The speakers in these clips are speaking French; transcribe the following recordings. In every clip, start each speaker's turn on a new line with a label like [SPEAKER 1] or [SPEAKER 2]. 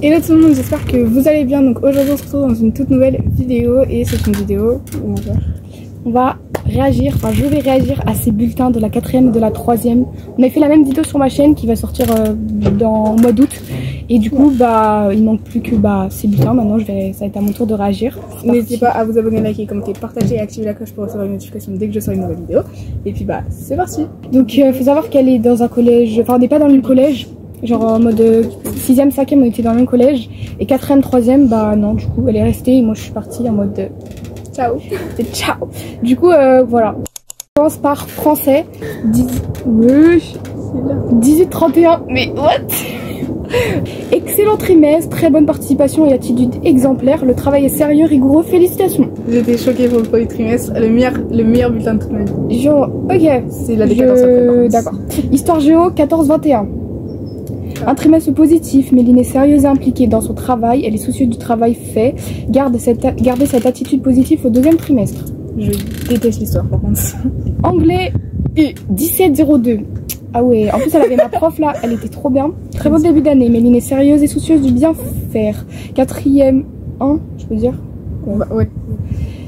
[SPEAKER 1] Hello tout le monde, j'espère que vous allez bien. Donc aujourd'hui on se retrouve dans une toute nouvelle vidéo et c'est une vidéo où on va réagir, enfin je vais réagir à ces bulletins de la 4e et de la 3e. On a fait la même vidéo sur ma chaîne qui va sortir dans le mois d'août et du coup il manque plus que ces bulletins. Maintenant ça va être à mon tour de réagir. N'hésitez pas à vous abonner, liker, commenter, partager et activer la cloche pour recevoir une notification dès que je sors une nouvelle vidéo. Et puis c'est parti. Donc faut savoir qu'elle est dans un collège, enfin on n'est pas dans le même collège. Genre en mode 6e, 5e on était dans le même collège et 4e, 3e non, du coup elle est restée et moi je suis partie en mode ciao. Ciao. Du coup voilà. On commence par français 18-31. Mais what? Excellent trimestre, très bonne participation et attitude exemplaire. Le travail est sérieux, rigoureux, félicitations. J'étais choquée pour le premier trimestre, le meilleur bulletin de toute ma vie. Genre, ok. C'est la décadence après. D'accord. Histoire géo 14-21. Un trimestre positif, Méline est sérieuse et impliquée dans son travail, elle est soucieuse du travail fait. Gardez cette attitude positive au deuxième trimestre. Je déteste l'histoire par contre. Anglais 17-02. Ah ouais, en plus elle avait ma prof là, elle était trop bien. Très bon début d'année, Méline est sérieuse et soucieuse du bien faire. 4e 1, je peux dire. Ouais.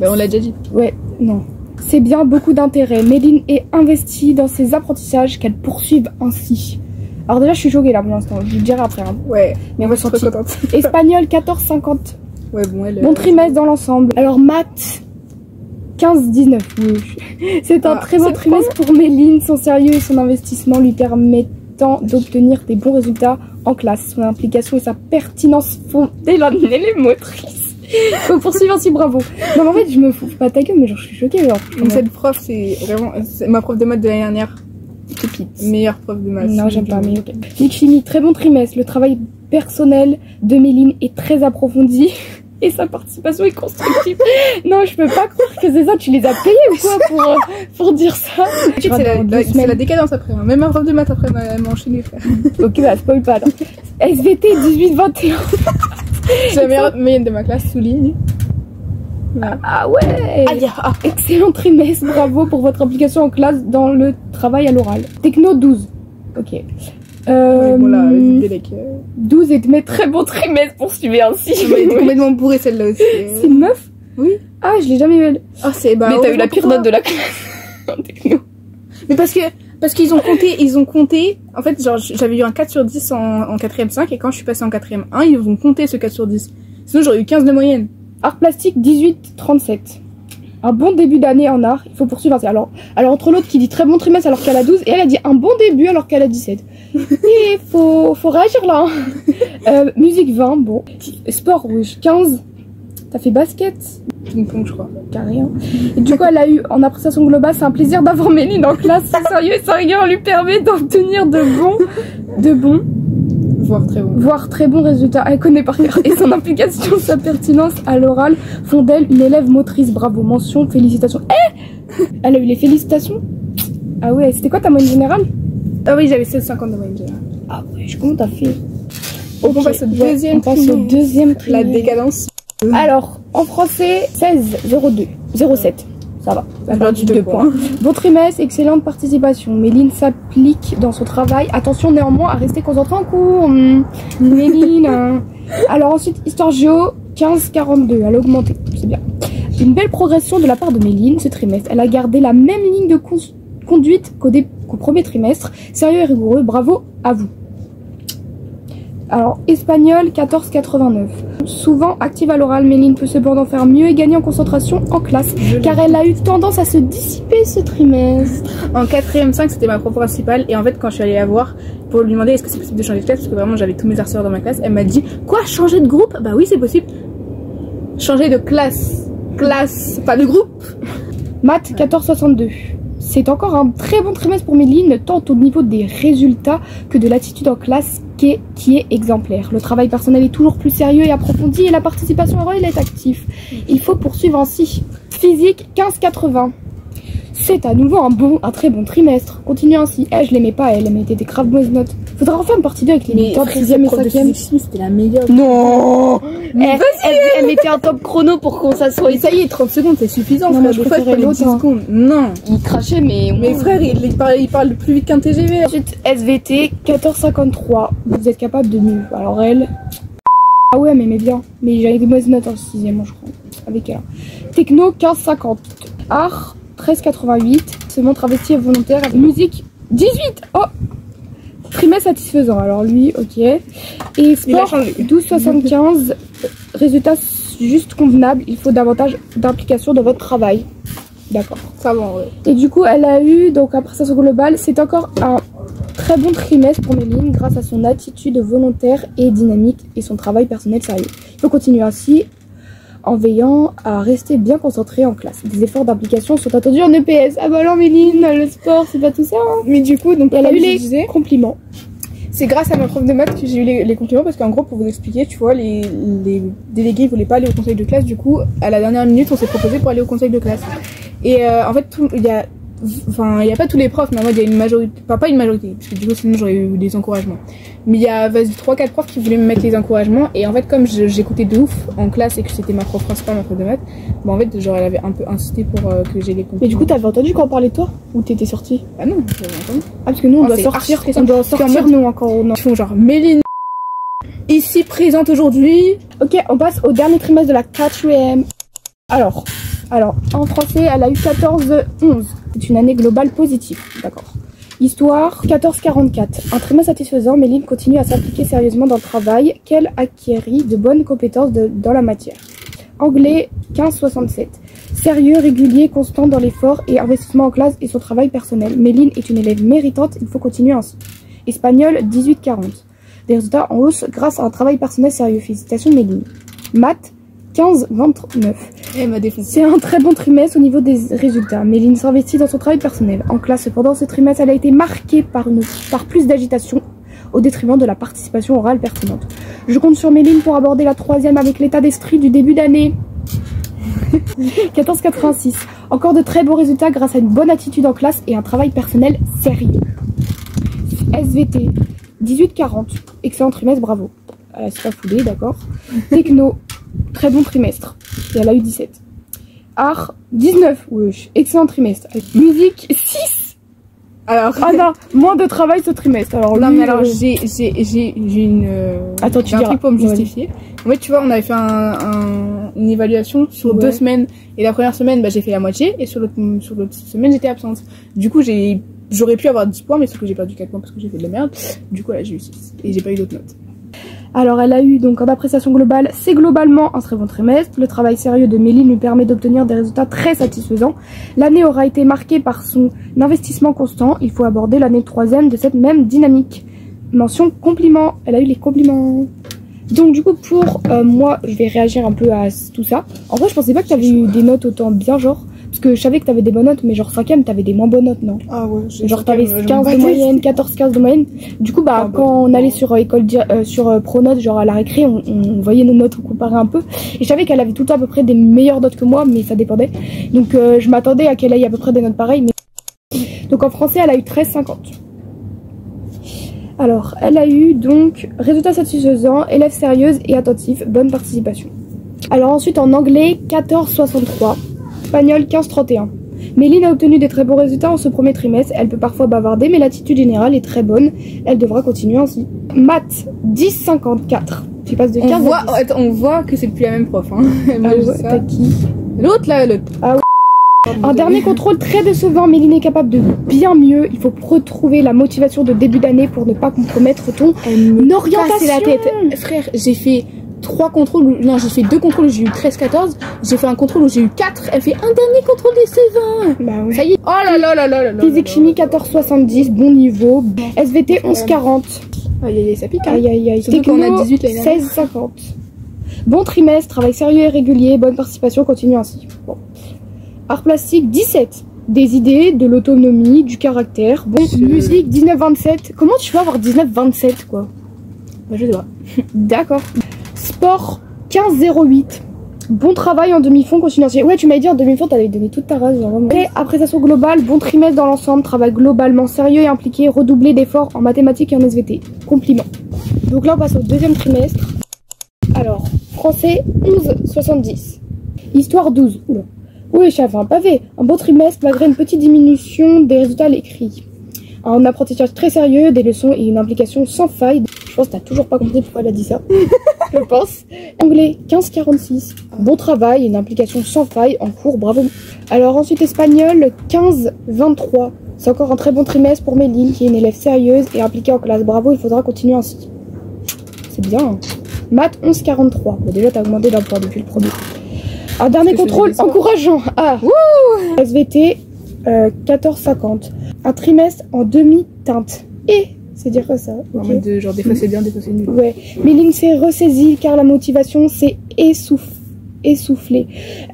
[SPEAKER 1] On l'a déjà dit. Ouais, non. C'est bien, beaucoup d'intérêt. Méline est investie dans ses apprentissages, qu'elle poursuive ainsi. Alors déjà je suis choquée là pour l'instant, je vous dirai après. Hein. Ouais, mais moi je suis trop contente. Espagnol 14-50. Ouais bon bon trimestre dans l'ensemble. Alors maths 15-19. Oui. C'est un très bon trimestre pour Méline, son sérieux et son investissement lui permettant d'obtenir des bons résultats en classe. Son implication et sa pertinence font délancer les motrices. Faut poursuivre ainsi, bravo. Non mais en fait je me fous pas ta gueule mais genre je suis choquée genre. Cette prof c'est vraiment ma prof de maths de l'année dernière. Meilleure prof de maths. Non, j'aime pas, mais ok. Physique chimie, très bon trimestre. Le travail personnel de Méline est très approfondi et sa participation est constructive. Non, je peux pas croire que c'est ça. Tu les as payés ou quoi pour dire ça? C'est la décadence après. Hein. Même un prof de maths après m'a enchaîné, frère. Ok, spoil pas. SVT 18-21. C'est la meilleure moyenne de ma classe, souligne. Ouais. Ah ouais. Excellent trimestre, bravo pour votre implication en classe dans le travail à l'oral. Techno 12. Ok. Voilà, 12 et mais très bon trimestre pour suivre ainsi. Elle était complètement bourrée celle-là aussi. C'est une meuf? Oui. Ah je l'ai jamais vue. Ah c'est mais t'as eu la pire note de la classe en techno. Mais parce qu'ils ont compté, en fait genre j'avais eu un 4 sur 10 en 4ème 5 et quand je suis passée en 4ème 1 ils ont compté ce 4 sur 10. Sinon j'aurais eu 15 de moyenne. Art plastique 18-37. Un bon début d'année en art, il faut poursuivre. Alors entre l'autre qui dit très bon trimestre alors qu'elle a 12 et elle a dit un bon début alors qu'elle a 17. Et faut réagir là. Hein. Musique 20, bon. Sport rouge 15. T'as fait basket? Ping-pong je crois. Carré. Hein. Et du coup elle a eu en appréciation globale, c'est un plaisir d'avoir Méline en classe. C'est sérieux et sa rigueur lui permet d'obtenir de bons. Voire très bons résultats. Elle connaît par cœur et son implication, sa pertinence à l'oral font d'elle une élève motrice. Bravo, mention, félicitations. Elle a eu les félicitations. Ah ouais, c'était quoi ta moyenne générale? Ah oui, j'avais 16,50 de moyenne générale. Ah ouais, comment t'as fait? Okay. On passe au deuxième trimestre. La décadence. Alors, en français, 16,02. 07. Ça va, ça a perdu 2 points. Bon trimestre, excellente participation. Méline s'applique dans son travail. Attention néanmoins à rester concentrée en cours. Méline. Alors ensuite, histoire géo, 15-42. Elle a augmenté, c'est bien. Une belle progression de la part de Méline ce trimestre. Elle a gardé la même ligne de conduite qu'au premier trimestre. Sérieux et rigoureux, bravo à vous. Alors, espagnol 14,89. Souvent active à l'oral, Méline peut cependant faire mieux et gagner en concentration en classe, car elle a eu tendance à se dissiper ce trimestre. En 4ème 5, c'était ma prof principale, et en fait, quand je suis allée la voir pour lui demander est-ce que c'est possible de changer de classe, parce que vraiment j'avais tous mes harceleurs dans ma classe, elle m'a dit quoi, changer de groupe? Bah oui, c'est possible. Changer de classe, pas de groupe. Maths 14,62. C'est encore un très bon trimestre pour Méline, tant au niveau des résultats que de l'attitude en classe qui est exemplaire. Le travail personnel est toujours plus sérieux et approfondi et la participation à l'oral est active. Il faut poursuivre ainsi. Physique 15,80. C'est à nouveau un très bon trimestre. Continue ainsi. Je l'aimais pas, elle mettait des graves mauvaises notes. Faudra refaire une partie 2 avec les militants de 6ème et 5ème. C'était la meilleure. Non. Elle mettait un top chrono pour qu'on s'assoie. Ça y est, 30 secondes, c'est suffisant. Non, je préférais les 10 secondes. Non. Il crachait, mais frère, il parle plus vite qu'un TGV. Ensuite, SVT 14,53. Vous êtes capable de mieux. Alors elle... Ah ouais, mais bien. Mais j'avais des mauvaises notes en 6ème, je crois. Avec elle. Techno 15,50. Art 13,88. Se montre investi et volontaire. Musique 18. Oh, trimestre satisfaisant. Alors lui, ok. Et sport 12,75. Résultat juste convenable. Il faut davantage d'implication dans votre travail. D'accord. Ça va, ouais. Et du coup, elle a eu, donc après ça, globale, c'est encore un très bon trimestre pour Méline grâce à son attitude volontaire et dynamique et son travail personnel sérieux. Il faut continuer ainsi en veillant à rester bien concentré en classe. Des efforts d'implication sont attendus en EPS. Ah bah non, Méline, le sport, c'est pas tout ça. Hein. Mais du coup, donc elle a eu les compliments. C'est grâce à ma prof de maths que j'ai eu les compliments parce qu'en gros, pour vous expliquer, tu vois, les délégués voulaient pas aller au conseil de classe. Du coup, à la dernière minute, on s'est proposé pour aller au conseil de classe. Et en fait, il y a pas tous les profs, mais en fait, il y a une majorité, pas une majorité, parce que du coup, sinon j'aurais eu des encouragements. Mais il y a 3-4 profs qui voulaient me mettre les encouragements. Et en fait, comme j'écoutais de ouf en classe et que c'était ma prof principale, ma prof de maths, bon, en fait, genre, elle avait un peu insisté pour que j'ai les compliments. Mais du coup, t'avais entendu quand on parlait de toi? Ou t'étais sortie? Ah non, j'avais entendu. Ah, parce que nous, on doit sortir, nous, encore. Ils font genre, Méline, ici présente aujourd'hui. Ok, on passe au dernier trimestre de la 4ème. Alors, en français, elle a eu 14,11. C'est une année globale positive, d'accord. Histoire 14,44. Un trimestre satisfaisant, Méline continue à s'appliquer sérieusement dans le travail qu'elle acquérit de bonnes compétences dans la matière. Anglais 15,67. Sérieux, régulier, constant dans l'effort et investissement en classe et son travail personnel. Méline est une élève méritante, il faut continuer ainsi. Espagnol 18,40. Des résultats en hausse grâce à un travail personnel sérieux. Félicitations Méline. Maths 15,29. C'est un très bon trimestre au niveau des résultats. Méline s'investit dans son travail personnel. En classe, cependant, ce trimestre, elle a été marquée par plus d'agitation au détriment de la participation orale pertinente. Je compte sur Méline pour aborder la 3ème avec l'état d'esprit du début d'année. 14,86. Encore de très bons résultats grâce à une bonne attitude en classe et un travail personnel sérieux. SVT 18,40. Excellent trimestre, bravo. C'est pas foulé, d'accord. Techno, très bon trimestre. Et elle a eu 17. Art, 19. Wesh, excellent trimestre. Avec musique, 6. Alors, ah non, moins de travail ce trimestre. Alors, non, mais alors, j'ai une. Attends, tu dis un truc pour me justifier. En fait, tu vois, on avait fait une évaluation sur 2 semaines. Et la première semaine, bah, j'ai fait la moitié. Et sur l'autre semaine, j'étais absente. Du coup, j'aurais pu avoir 10 points, mais sauf que j'ai perdu 4 points parce que j'ai fait de la merde. Du coup, là, j'ai eu 6. Et j'ai pas eu d'autres notes. Alors elle a eu donc en appréciation globale, c'est globalement un très bon trimestre. Le travail sérieux de Méline lui permet d'obtenir des résultats très satisfaisants. L'année aura été marquée par son investissement constant. Il faut aborder l'année 3ème de cette même dynamique. Mention compliment, elle a eu les compliments. Donc du coup pour moi, je vais réagir un peu à tout ça. En vrai je pensais pas que tu avais eu des notes autant bien genre. Parce que je savais que t'avais des bonnes notes, mais genre 5ème, t'avais des moins bonnes notes, non? Ah ouais. Genre t'avais 15 de moyenne, 14-15 de moyenne. Du coup, bah, quand on allait sur sur Pronote, genre à la récré, on voyait nos notes, on comparait un peu. Et je savais qu'elle avait tout le temps à peu près des meilleures notes que moi, mais ça dépendait. Donc je m'attendais à qu'elle ait à peu près des notes pareilles. Mais... Donc en français, elle a eu 13,50. Alors, elle a eu donc résultats satisfaisants, élève sérieuse et attentive, bonne participation. Alors ensuite en anglais, 14,63. Espagnol 15,31. Méline a obtenu des très bons résultats en ce premier trimestre. Elle peut parfois bavarder, mais l'attitude générale est très bonne. Elle devra continuer ainsi. Maths 10,54. Tu passes de 15 à 10. On voit que c'est plus la même prof. Hein. Ah ouais, t'as qui? L'autre là, l'autre. Ah ouais. Un dernier contrôle très décevant. Méline est capable de bien mieux. Il faut retrouver la motivation de début d'année pour ne pas compromettre ton orientation. La tête. Frère, j'ai fait 3 contrôles, non j'ai fait 2 contrôles où j'ai eu 13-14, j'ai fait un contrôle où j'ai eu 4, elle fait un dernier contrôle décevant. Bah oui. Ça y est. Oh là là là là là. Physique chimie 14,70, bon niveau. SVT 11,40. Aïe aïe ça pique. Hein. Aïe aïe aïe. Techno 16,50. Bon trimestre, travail sérieux et régulier, bonne participation, continue ainsi. Bon. Art plastique 17. Des idées, de l'autonomie, du caractère. Bon, musique 19,27. Comment tu peux avoir 19,27 quoi? Bah je sais pas. D'accord. Sport 15,08. Bon travail en demi-fond, continue. Ouais, tu m'avais dit en demi-fond, t'avais donné toute ta race. Et appréciation globale, bon trimestre dans l'ensemble, travail globalement sérieux et impliqué, redoubler d'efforts en mathématiques et en SVT. Compliment. Donc là, on passe au deuxième trimestre. Alors, français 11,70. Histoire 12. Oula. Oui, j'ai fait un pavé. Un beau trimestre malgré une petite diminution des résultats à l'écrit. Un apprentissage très sérieux, des leçons et une implication sans faille. Je pense que t'as toujours pas compris pourquoi elle a dit ça. Je pense. Anglais 15-46. Bon travail, une implication sans faille en cours, bravo. Alors ensuite espagnol 15-23. C'est encore un très bon trimestre pour Méline qui est une élève sérieuse et impliquée en classe. Bravo, il faudra continuer ainsi. C'est bien. Maths 11-43. Bon, déjà t'as augmenté d'un point depuis le premier. Un dernier contrôle encourageant. Ah. Wouh. SVT 14-50. Un trimestre en demi-teinte. Et c'est dire ça.
[SPEAKER 2] En mode de, genre des fois c'est bien, des fois c'est nul.
[SPEAKER 1] Ouais. Méline s'est ressaisie car la motivation s'est essoufflée.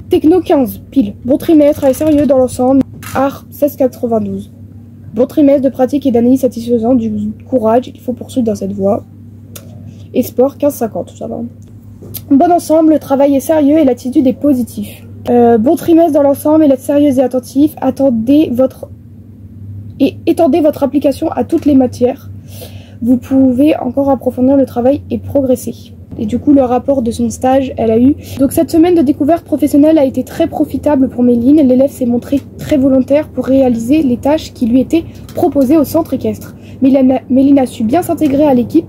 [SPEAKER 1] Techno 15, pile. Bon trimestre, travail sérieux dans l'ensemble. Art 16,92. Bon trimestre de pratique et d'analyse satisfaisant, du courage, il faut poursuivre dans cette voie. Et sport 15,50, ça va. Bon ensemble, le travail est sérieux et l'attitude est positive. Bon trimestre dans l'ensemble, et être sérieuse et attentif. Étendez votre application à toutes les matières. Vous pouvez encore approfondir le travail et progresser. Et du coup, le rapport de son stage, elle a eu. Donc cette semaine de découverte professionnelle a été très profitable pour Méline. L'élève s'est montré très volontaire pour réaliser les tâches qui lui étaient proposées au centre équestre. Méline a su bien s'intégrer à l'équipe.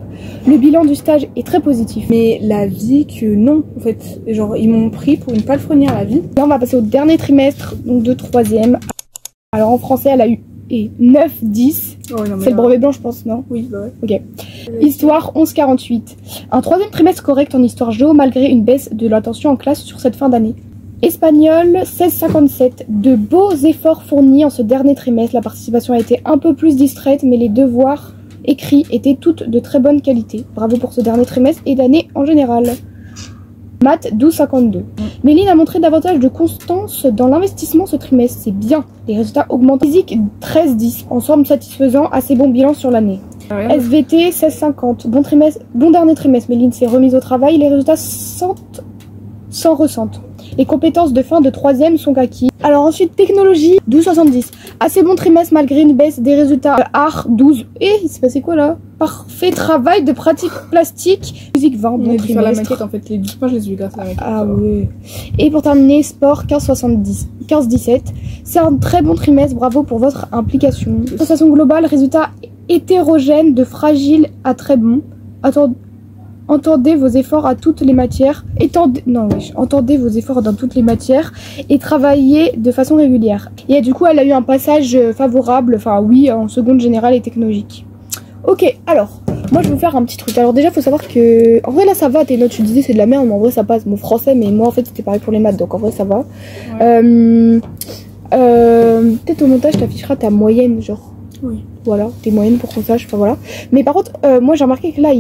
[SPEAKER 1] Le bilan du stage est très positif.
[SPEAKER 2] Mais la vie que non, en fait. Genre, ils m'ont pris pour une palefrenière à la vie.
[SPEAKER 1] Là, on va passer au dernier trimestre, donc de 3e. Alors en français, elle a eu 9-10. Oh, c'est le brevet blanc, je pense, non?
[SPEAKER 2] Oui, bah ouais.
[SPEAKER 1] Ok. Histoire 11-48. Un 3e trimestre correct en histoire géo malgré une baisse de l'attention en classe sur cette fin d'année. Espagnol 16-57. De beaux efforts fournis en ce dernier trimestre. La participation a été un peu plus distraite, mais les devoirs écrits étaient toutes de très bonne qualité. Bravo pour ce dernier trimestre et d'année en général. Maths 12,52. Méline a montré davantage de constance dans l'investissement ce trimestre, c'est bien. Les résultats augmentent. Physique 13,10. Ensemble satisfaisant, assez bon bilan sur l'année. SVT 16,50. Bon dernier trimestre. Méline s'est remise au travail. Les résultats sans ressentent. Les compétences de fin de 3e sont acquises. Alors ensuite, technologie 12,70. Assez bon trimestre malgré une baisse des résultats. Art 12. Et il s'est passé quoi là? Parfait travail de pratique plastique. Musique 20.
[SPEAKER 2] On a dû faire la maquette en fait. Les 12 points, je les ai eu grâce à la maquette.
[SPEAKER 1] Ah oui. Et pour terminer, sport 15,17. C'est un très bon trimestre. Bravo pour votre implication. De façon globale, résultat hétérogène de fragile à très bon. Entendez vos efforts à toutes les matières. Entendez vos efforts dans toutes les matières et travaillez de façon régulière. Et du coup, elle a eu un passage favorable, enfin oui, en seconde générale et technologique. Ok, alors, moi je vais vous faire un petit truc. Alors déjà, faut savoir que, en vrai là ça va, tes notes, tu disais c'est de la merde, mais en vrai ça passe. Mon français, mais moi en fait c'était pareil pour les maths, donc en vrai ça va. Ouais. Peut-être au montage t'afficheras ta moyenne, genre.
[SPEAKER 2] Oui.
[SPEAKER 1] Voilà, tes moyennes pour qu'on sache, enfin voilà. Mais par contre, moi j'ai remarqué que là,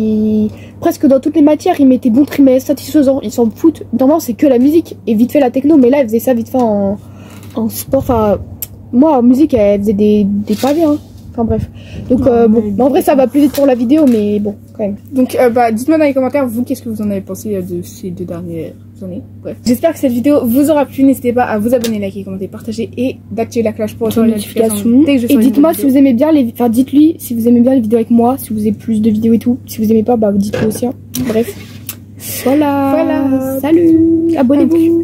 [SPEAKER 1] presque dans toutes les matières, ils mettaient bon trimestre, satisfaisant, ils s'en foutent. Normalement, c'est que la musique et vite fait la techno, mais là, elle faisait ça vite fait en sport. Enfin, moi en musique, elle faisait des pavés, hein. Enfin bref. Donc, bon, en vrai, ça va plus vite pour la vidéo, mais bon, quand même.
[SPEAKER 2] Donc, dites-moi dans les commentaires, vous, qu'est-ce que vous en avez pensé de ces 2 dernières années. Bref. J'espère que cette vidéo vous aura plu. N'hésitez pas à vous abonner, liker, commenter, partager et d'activer la cloche pour recevoir les notifications.
[SPEAKER 1] Et dites-moi si vous aimez bien les... Enfin, dites-lui si vous aimez bien les vidéos avec moi, si vous avez plus de vidéos et tout. Si vous aimez pas, bah dites-le aussi. Hein. Bref. Voilà. Salut. Abonnez-vous.